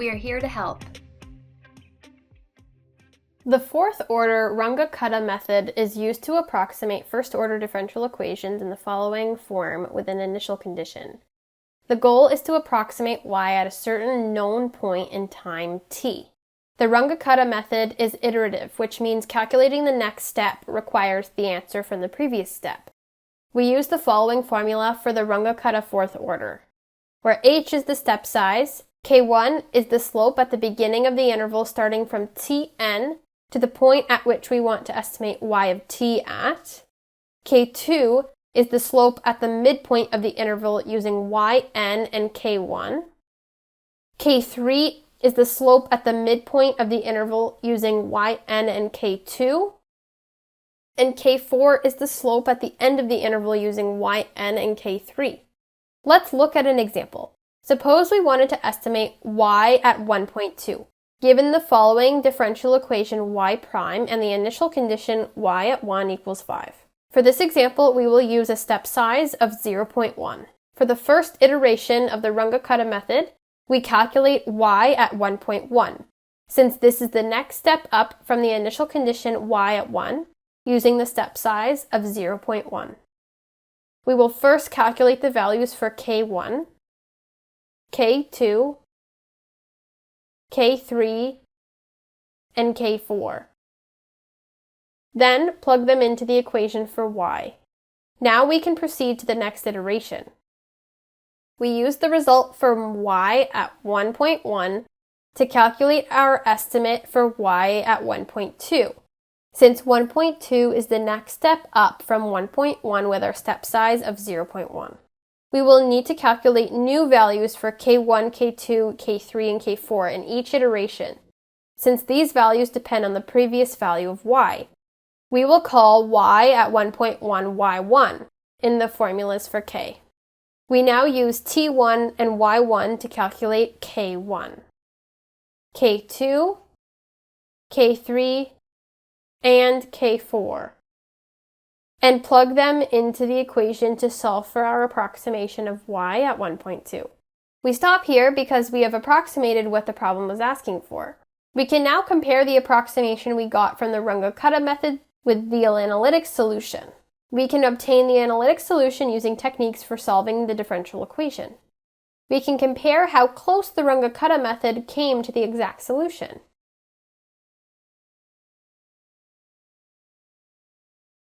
We are here to help. The fourth-order Runge-Kutta method is used to approximate first-order differential equations in the following form with an initial condition. The goal is to approximate y at a certain known point in time t. The Runge-Kutta method is iterative, which means calculating the next step requires the answer from the previous step. We use the following formula for the Runge-Kutta fourth order, where h is the step size, k1 is the slope at the beginning of the interval starting from tn to the point at which we want to estimate y of t at, k2 is the slope at the midpoint of the interval using yn and k1, k3 is the slope at the midpoint of the interval using yn and k2, and k4 is the slope at the end of the interval using yn and k3. Let's look at an example. Suppose we wanted to estimate y at 1.2, given the following differential equation y prime and the initial condition y at 1 equals 5. For this example, we will use a step size of 0.1. For the first iteration of the Runge-Kutta method, we calculate y at 1.1, since this is the next step up from the initial condition y at 1, using the step size of 0.1. We will first calculate the values for k1, k2, k3, and k4. Then plug them into the equation for y. Now we can proceed to the next iteration. We use the result from y at 1.1 to calculate our estimate for y at 1.2, since 1.2 is the next step up from 1.1 with our step size of 0.1. We will need to calculate new values for k1, k2, k3, and k4 in each iteration, since these values depend on the previous value of y. We will call y at 1.1 y1 in the formulas for k. We now use t1 and y1 to calculate k1, k2, k3, and k4, and plug them into the equation to solve for our approximation of y at 1.2. We stop here because we have approximated what the problem was asking for. We can now compare the approximation we got from the Runge-Kutta method with the analytic solution. We can obtain the analytic solution using techniques for solving the differential equation. We can compare how close the Runge-Kutta method came to the exact solution.